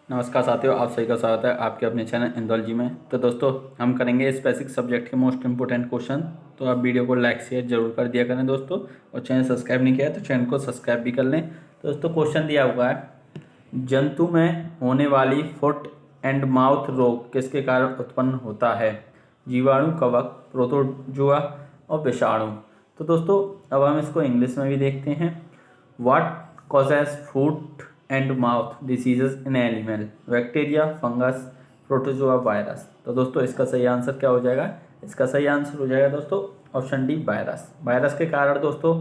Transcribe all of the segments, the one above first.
नमस्कार साथियों, आप सभी का स्वागत है आपके अपने चैनल इंदौलजी में। तो दोस्तों, हम करेंगे स्पेसिफिक सब्जेक्ट के मोस्ट इंपोर्टेंट क्वेश्चन। तो आप वीडियो को लाइक शेयर जरूर कर दिया करें दोस्तों, और चैनल सब्सक्राइब नहीं किया है तो चैनल को सब्सक्राइब भी कर लें। तो दोस्तों, क्वेश्चन दिया हुआ है, जंतु में होने वाली फुट एंड माउथ रोग किसके कारण उत्पन्न होता है? जीवाणु, कवक, प्रोटोजुआ और विषाणु। तो दोस्तों, अब हम इसको इंग्लिश में भी देखते हैं। What causes foot and mouth diseases in animal? Bacteria, fungus, protozoa, virus. तो दोस्तों, इसका सही आंसर क्या हो जाएगा? इसका सही आंसर हो जाएगा दोस्तों ऑप्शन डी, वायरस। वायरस के कारण दोस्तों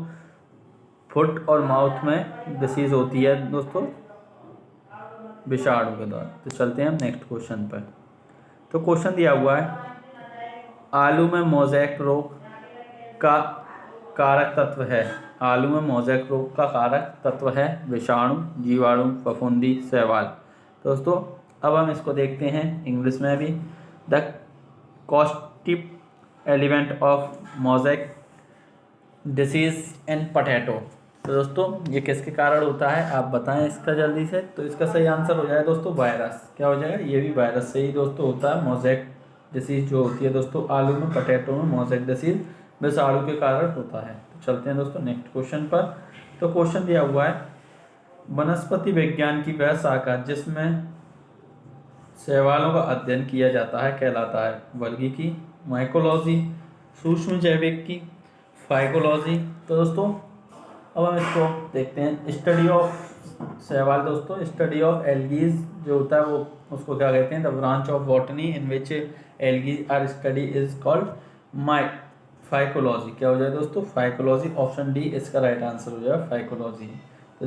फुट और माउथ में डिसीज होती है दोस्तों विषाणु के द्वारा। तो चलते हैं हम नेक्स्ट क्वेश्चन पर। तो क्वेश्चन दिया हुआ है, आलू में मोज़ेक रोग का कारक तत्व है। आलू में मोज़ेक रोग का कारक तत्व है विषाणु, जीवाणु, फफूंदी, शैवाल। तो दोस्तों, अब हम इसको देखते हैं इंग्लिश में भी। The causative element of mosaic disease in potato. तो दोस्तों, ये किसके कारण होता है आप बताएं इसका जल्दी से। तो इसका सही आंसर हो जाएगा दोस्तों वायरस। क्या हो जाएगा? ये भी वायरस से ही दोस्तों होता है। मोज़ेक डिसीज जो होती है दोस्तों आलू में, पोटैटो में मोज़ेक डिसीज विषाणु के कारण होता है। तो चलते हैं दोस्तों नेक्स्ट क्वेश्चन पर। तो क्वेश्चन दिया हुआ है, वनस्पति विज्ञान की वह शाखा जिसमें शैवालों का अध्ययन किया जाता है कहलाता है? वर्गीकी, माइकोलॉजी, सूक्ष्म जैविकी, फाइकोलॉजी। तो दोस्तों, अब हम इसको देखते हैं। स्टडी ऑफ शैवाल दोस्तों, स्टडी ऑफ एल्गीज जो होता है वो उसको क्या कहते हैं? The branch of botany in which algae are study is called my phycology. क्या हो जाए दोस्तों? फाइकोलॉजी। ऑप्शन डी इसका राइट आंसर हो जाएगा फाइकोलॉजी। तो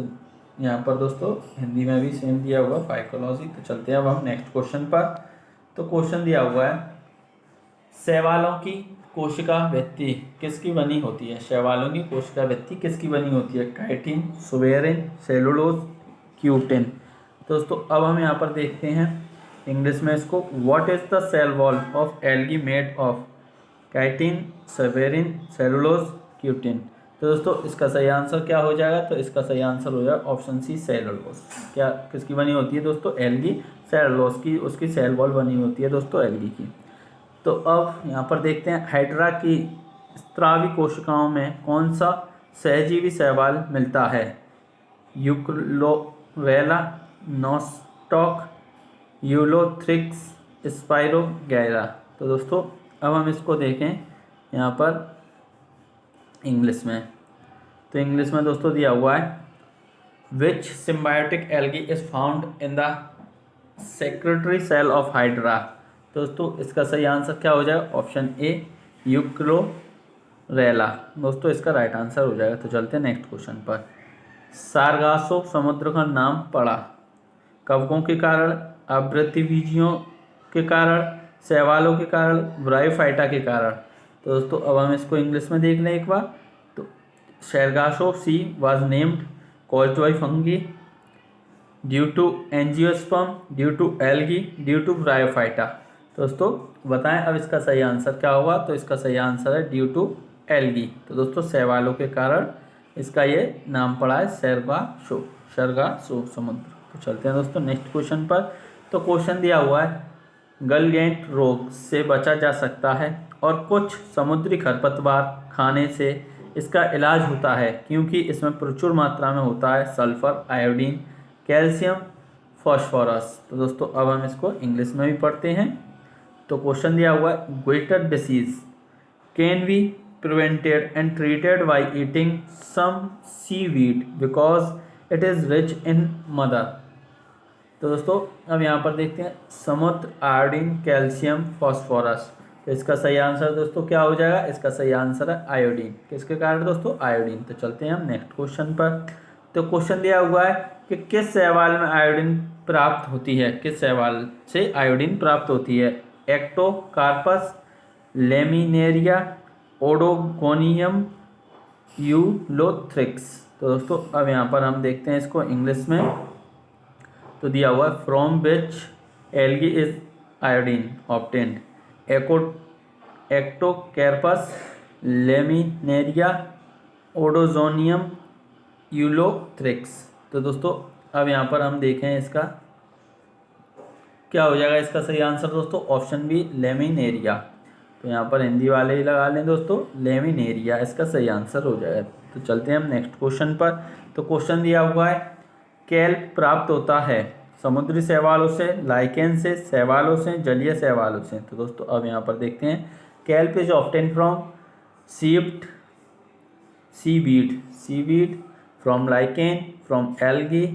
यहाँ पर दोस्तों हिंदी में भी सेम दिया हुआ फाइकोलॉजी। तो चलते हैं अब हम नेक्स्ट क्वेश्चन पर। तो क्वेश्चन दिया हुआ है, शैवालों की कोशिका भित्ति किसकी बनी होती है? शैवालों की कोशिका भित्ति किसकी बनी होती है? Chitin, suberin, cellulose, cutin. तो दोस्तों, अब हम यहाँ पर देखते हैं इंग्लिश में इसको। What is the cell wall of algae made of? Chitin, suberin, cellulose, cutin. तो दोस्तों, इसका सही आंसर क्या हो जाएगा? तो इसका सही आंसर हो जाएगा ऑप्शन सी, सेलुलोज। क्या किसकी बनी होती है दोस्तों? एल्गी, सेलुलोज की उसकी सेल वॉल बनी होती है दोस्तों एल्गी की। तो अब यहाँ पर देखते हैं, हाइड्रा की स्त्रावी कोशिकाओं में कौन सा सहजीवी शैवाल मिलता है? यूक्लोरेला, नोस्टॉक, यूलोथ्रिक्स, स्पाइरोगैरा। तो दोस्तों, अब हम इसको देखें यहाँ पर इंग्लिश में। तो इंग्लिश में दोस्तों दिया हुआ है, which symbiotic algae is found in the secretory cell of Hydra. दोस्तों, इसका सही आंसर क्या हो जाएगा? ऑप्शन ए, यूक्लोरेला। दोस्तों, इसका राइट आंसर हो जाएगा। तो चलते हैं नेक्स्ट क्वेश्चन पर। सारगासो समुद्र का नाम पड़ा कवकों के कारण, आवृत्तिबीजियों के कारण, शैवालों के कारण, ब्रायोफाइटा के कारण। तो दोस्तों, अब हम इसको इंग्लिश में देख लें एक बार। तो Sargasso sea was named caused by fungi due to angiosperm, due to algae, due to bryophyta. दोस्तों, बताएं अब इसका सही आंसर क्या होगा? तो इसका सही आंसर है ड्यू टू एल्गी। तो दोस्तों, शैवालों के कारण इसका ये नाम पड़ा है सारगासो समुद्र। तो चलते हैं दोस्तों नेक्स्ट क्वेश्चन पर। तो क्वेश्चन दिया हुआ है, गलगेंट रोग से बचा जा सकता है और कुछ समुद्री खरपतवार खाने से इसका इलाज होता है क्योंकि इसमें प्रचुर मात्रा में होता है सल्फर, आयोडीन, कैल्शियम, फॉस्फोरस। तो दोस्तों, अब हम इसको इंग्लिश में भी पढ़ते हैं। तो क्वेश्चन दिया हुआ है, goitre disease can be prevented and treated by eating some seaweed because it is rich in mother. तो दोस्तों, अब यहाँ पर देखते हैं, समुद्र, आयोडीन, कैल्शियम, फॉस्फोरस। तो इसका सही आंसर दोस्तों क्या हो जाएगा? इसका सही आंसर है आयोडीन। किसके कारण दोस्तों? आयोडीन। तो चलते हैं हम नेक्स्ट क्वेश्चन पर। तो क्वेश्चन दिया हुआ है कि किस शैवाल में आयोडीन प्राप्त होती है? किस शैवाल से आयोडीन प्राप्त होती है? Ectocarpus, laminaria, Oedogonium, Ulothrix. तो दोस्तों, अब यहाँ पर हम देखते हैं इसको इंग्लिश में। तो दिया हुआ है, from which algae is iodine obtained? Ectocarpus, Laminaria, Oedogonium, Ulothrix. तो दोस्तों, अब यहाँ पर हम देखें इसका क्या हो जाएगा इसका सही आंसर दोस्तों? Option B laminaria. तो यहाँ पर हिंदी वाले ही लगा लें दोस्तों, लेमिनेरिया इसका सही आंसर हो जाएगा। तो चलते हैं हम नेक्स्ट क्वेश्चन पर। तो क्वेश्चन दिया हुआ है, केल्प प्राप्त होता है समुद्री शैवालों से, लाइकेन से, शैवालों से, जलीय शैवालों से। तो दोस्तों अब यहाँ पर देखते हैं, kelp is obtain from seaweed, from lichen, from algae,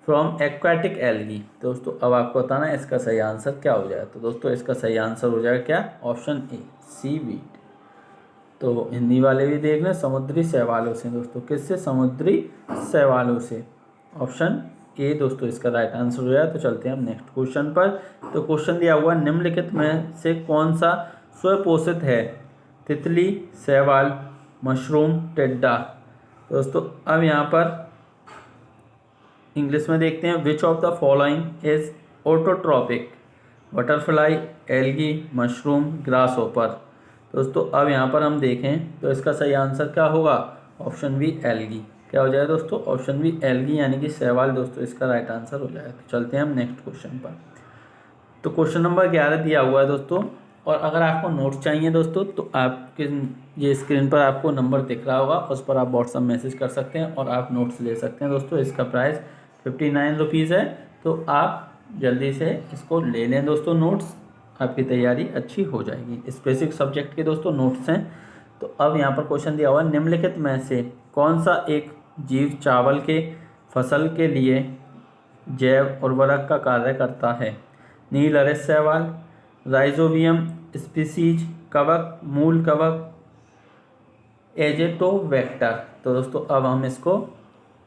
from aquatic algae. तो दोस्तों अब आपको बताना है इसका सही आंसर क्या हो जाएगा। तो दोस्तों इसका सही आंसर हो जाएगा क्या? Option A, seaweed. तो हिंदी वाले भी देख लें, समुद्री शैवालों से दोस्तों, किससे? समुद्री शैवालों से। ऑप्शन ए दोस्तों इसका राइट आंसर हो जाएगा। तो चलते हैं हम नेक्स्ट क्वेश्चन पर। तो क्वेश्चन दिया हुआ, निम्नलिखित में से कौन सा स्वपोषित है? तितली, शैवाल, मशरूम, टिड्डा। दोस्तों अब यहाँ पर इंग्लिश में देखते हैं, which of the following is autotrophic? Butterfly, algae, mushroom, grass hopper. दोस्तों अब यहाँ पर हम देखें तो इसका सही आंसर क्या होगा? Option B algae. क्या हो जाएगा दोस्तों? ऑप्शन बी एल्गी यानी कि शैवाल दोस्तों इसका राइट आंसर हो जाएगा। तो चलते हैं हम नेक्स्ट क्वेश्चन पर। तो क्वेश्चन नंबर 11 दिया हुआ है दोस्तों, और अगर आपको नोट्स चाहिए दोस्तों तो आपके ये स्क्रीन पर आपको नंबर दिख रहा होगा, उस पर आप व्हाट्सअप मैसेज कर सकते हैं और आप नोट्स ले सकते हैं दोस्तों। इसका प्राइस 59 रुपीज़ है, तो आप जल्दी से इसको ले लें दोस्तों। नोट्स आपकी तैयारी अच्छी हो जाएगी। स्पेसिफिक सब्जेक्ट के दोस्तों नोट्स हैं। तो अब यहाँ पर क्वेश्चन दिया हुआ है, निम्नलिखित में से कौन सा एक जीव चावल के फसल के लिए जैव उर्वरक का कार्य करता है? नील हरित शैवाल, राइजोबियम स्पीसीज, कवक, मूल कवक, एजेटोबैक्टर। तो दोस्तों अब हम इसको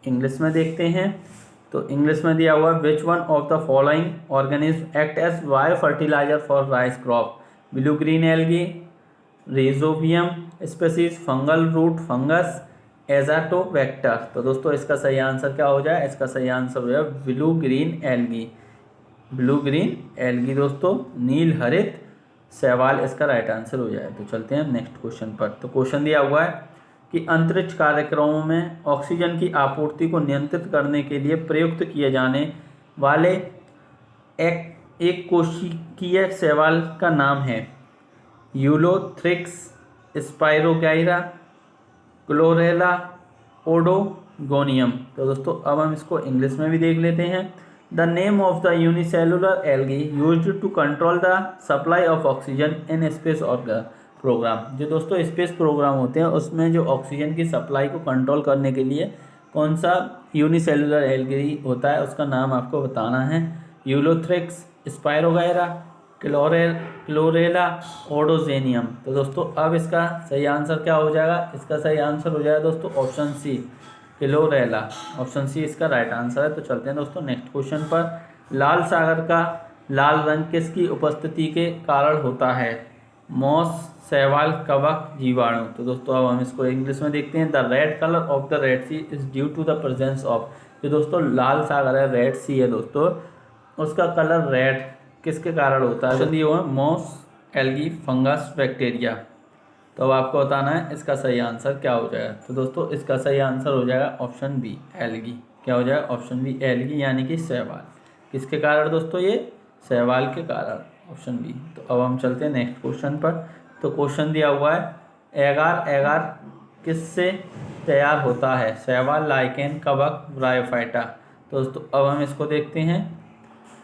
इंग्लिश में देखते हैं। तो इंग्लिश में दिया हुआ, which one of the following organism act as bio fertiliser for rice crop? Blue green algae, Rhizobium species, fungal root fungus, Azotobacter. तो दोस्तों इसका सही आंसर क्या हो जाए? इसका सही आंसर हो जाए blue green algae. Blue green algae दोस्तों, नील हरित शैवाल इसका राइट आंसर हो जाए। तो चलते हैं नेक्स्ट क्वेश्चन पर। तो क्वेश्चन दिया हुआ है कि अंतरिक्ष कार्यक्रमों में ऑक्सीजन की आपूर्ति को नियंत्रित करने के लिए प्रयुक्त किए जाने वाले एक कोशिकीय शैवाल का नाम है? Ulothrix, Spirogyra, chlorella, Oedogonium. तो दोस्तों अब हम इसको इंग्लिश में भी देख लेते हैं। The name of the unicellular algae used to control the supply of oxygen in space program. जो दोस्तों स्पेस प्रोग्राम होते हैं उसमें जो ऑक्सीजन की सप्लाई को कंट्रोल करने के लिए कौन सा यूनिसेलुलर एल्गी होता है उसका नाम आपको बताना है। Ulothrix, Spirogyra, Chlorella, Oedogonium. तो दोस्तों अब इसका सही आंसर क्या हो जाएगा? इसका सही आंसर हो जाएगा दोस्तों option C, Chlorella. Option C इसका राइट आंसर है। तो चलते हैं दोस्तों नेक्स्ट क्वेश्चन पर। लाल सागर का लाल रंग किसकी उपस्थिति के कारण होता है? मॉस, शैवाल, कवक, जीवाणु। तो दोस्तों अब हम इसको इंग्लिश में देखते हैं। The red colour of the Red Sea is due to the presence of. जो दोस्तों लाल सागर है, रेड सी है दोस्तों, उसका कलर रेड किसके कारण होता है? दिए हुए मॉस, एल्गी, फंगस, बैक्टीरिया। तो अब आपको बताना है इसका सही आंसर क्या हो जाएगा। तो दोस्तों इसका सही आंसर हो जाएगा ऑप्शन बी, एल्गी। क्या हो जाएगा? ऑप्शन बी, एल्गी यानी कि शैवाल। किसके कारण दोस्तों? ये शैवाल के कारण, ऑप्शन बी। तो अब हम चलते हैं नेक्स्ट क्वेश्चन पर। तो क्वेश्चन दिया हुआ है, एगार किससे तैयार होता है? शैवाल, लाइकेन, कवक, ब्रायोफाइटा। तो दोस्तों अब हम इसको देखते हैं।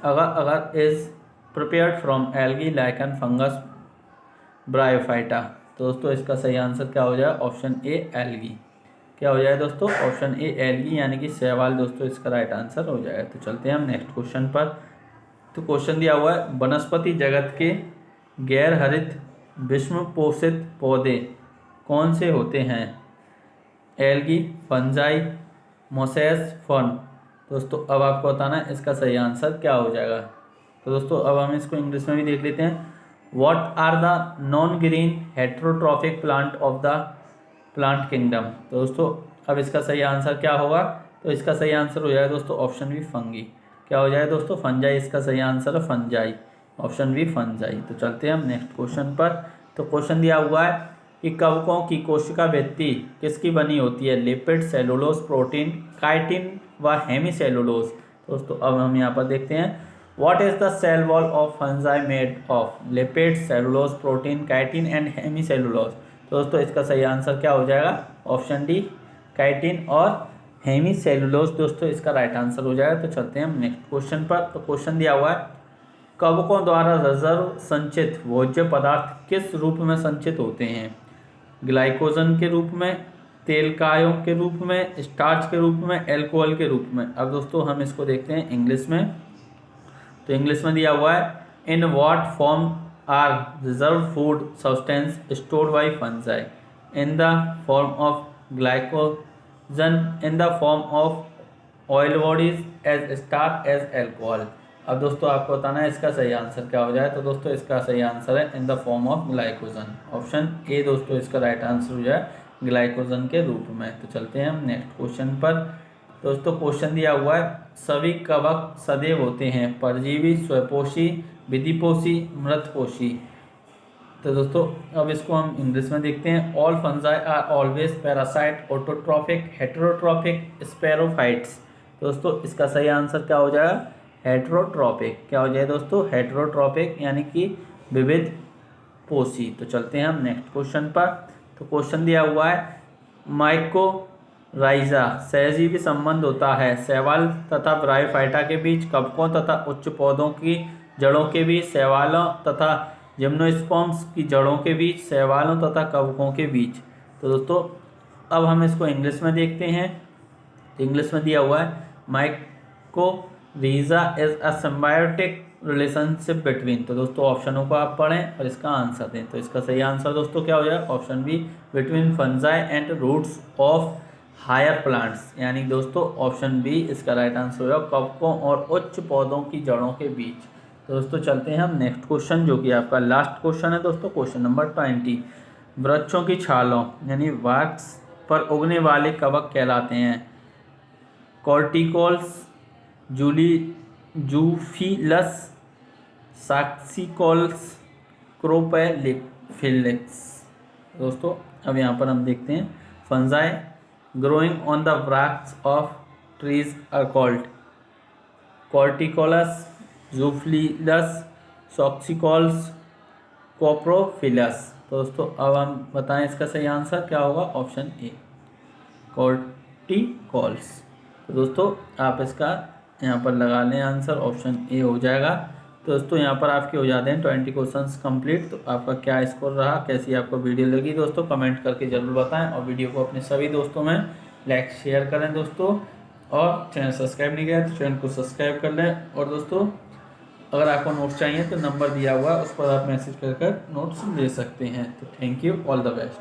अगर is prepared from algae, lichen, fungus, bryophyta. तो दोस्तों इसका सही आंसर क्या हो जाए? Option A, algae. क्या हो जाए दोस्तों? ऑप्शन ए, एल्गी यानी कि शैवाल दोस्तों इसका राइट आंसर हो जाएगा। तो चलते हैं हम नेक्स्ट क्वेश्चन पर। तो क्वेश्चन दिया हुआ है, वनस्पति जगत के गैर हरित विषम पोषित पौधे कौन से होते हैं? Algae, fungi, Moses, fern. दोस्तों अब आपको बताना है इसका सही आंसर क्या हो जाएगा। तो दोस्तों अब हम इसको इंग्लिश में भी देख लेते हैं। What are the non-green heterotrophic plant of the plant kingdom? तो दोस्तों अब इसका सही आंसर क्या होगा? तो इसका सही आंसर हो जाएगा दोस्तों ऑप्शन बी, फंगी। क्या हो जाएगा दोस्तों? फंजाई इसका सही आंसर है, फंजाई। Option B, fungi. तो चलते हैं हम नेक्स्ट क्वेश्चन पर। तो क्वेश्चन दिया हुआ है कि कवकों की कोशिका भित्ति किसकी बनी होती है? लिपिड, सेलुलोज, प्रोटीन, काइटिन व हेमी सेलुलोज। दोस्तों अब हम यहाँ पर देखते हैं, what is the cell wall of fungi made of? Lipid, cellulose, protein, chitin and hemicellulose. तो दोस्तों इसका सही आंसर क्या हो जाएगा? ऑप्शन डी, काइटिन और हेमी सेलुलोज दोस्तों इसका राइट आंसर हो जाएगा। तो चलते हैं हम नेक्स्ट क्वेश्चन पर। तो क्वेश्चन दिया हुआ है, कवकों द्वारा रिजर्व संचित भोज्य पदार्थ किस रूप में संचित होते हैं? ग्लाइकोजन के रूप में, तेलकायों के रूप में, स्टार्च के रूप में, एल्कोहल के रूप में। अब दोस्तों हम इसको देखते हैं इंग्लिश में। तो इंग्लिश में दिया हुआ है, in what form are reserve food substance stored by fungi? In the form of glycogen, in the form of oil bodies, as starch, as alcohol. अब दोस्तों आपको बताना है इसका सही आंसर क्या हो जाए। तो दोस्तों इसका सही आंसर है इन the form of glycogen. Option A दोस्तों इसका राइट आंसर हो जाए, ग्लाइकोजन के रूप में। तो चलते हैं हम नेक्स्ट क्वेश्चन पर। दोस्तों क्वेश्चन दिया हुआ है, सभी कवक सदैव होते हैं परजीवी, स्वपोषी, विधिपोषी, मृतपोषी। तो दोस्तों अब इसको हम इंग्लिश में देखते हैं। All fungi are always parasite, autotrophic, heterotrophic, saprophytes. दोस्तों इसका सही आंसर क्या हो जाएगा? हेटेरोट्रॉपिक। क्या हो जाए दोस्तों? हेटेरोट्रॉपिक यानी कि विविध पोषी। तो चलते हैं हम नेक्स्ट क्वेश्चन पर। तो क्वेश्चन दिया हुआ है, माइकोराइजा सहजीवी संबंध होता है शैवाल तथा ब्रायोफाइटा के बीच, कवकों तथा उच्च पौधों की जड़ों के बीच, शैवालों तथा जिम्नोस्पर्म्स की जड़ों के बीच, शैवालों तथा कवकों के बीच। तो दोस्तों अब हम इसको इंग्लिश में देखते हैं। इंग्लिश में दिया हुआ है, mycorrhiza is a symbiotic relationship between. तो दोस्तों ऑप्शनों को आप पढ़ें और इसका आंसर दें। तो इसका सही आंसर दोस्तों क्या हो जाएगा? Option B, between fungi and roots of higher plants. यानी दोस्तों ऑप्शन बी इसका राइट आंसर होगा, कवकों और उच्च पौधों की जड़ों के बीच। तो दोस्तों चलते हैं हम नेक्स्ट क्वेश्चन, जो कि आपका लास्ट क्वेश्चन है दोस्तों, क्वेश्चन नंबर 20। वृक्षों की छालों यानी वैक्स पर उगने वाले कवक कहलाते हैं कॉर्टिकोल्स, जूफिलस, साक्सिकोल्स, क्रोपेलिफिलिक्स। दोस्तों अब यहाँ पर हम देखते हैं, fungi growing on the barks of trees are called corticolous, zoophilous, saxicolous, coprophilous. तो दोस्तों अब हम बताएं इसका सही आंसर क्या होगा? Option A, corticolous. तो दोस्तों आप इसका यहाँ पर लगा लें आंसर, ऑप्शन ए हो जाएगा। तो दोस्तों यहाँ पर आपके हो जाते हैं 20 क्वेश्चंस कंप्लीट। तो आपका क्या स्कोर रहा, कैसी आपको वीडियो लगी दोस्तों, कमेंट करके ज़रूर बताएं और वीडियो को अपने सभी दोस्तों में लाइक शेयर करें दोस्तों। और चैनल सब्सक्राइब नहीं किया तो चैनल को सब्सक्राइब कर लें। और दोस्तों अगर आपको नोट्स चाहिए तो नंबर दिया हुआ है, उस पर आप मैसेज कर नोट्स ले सकते हैं। तो thank you, all the best.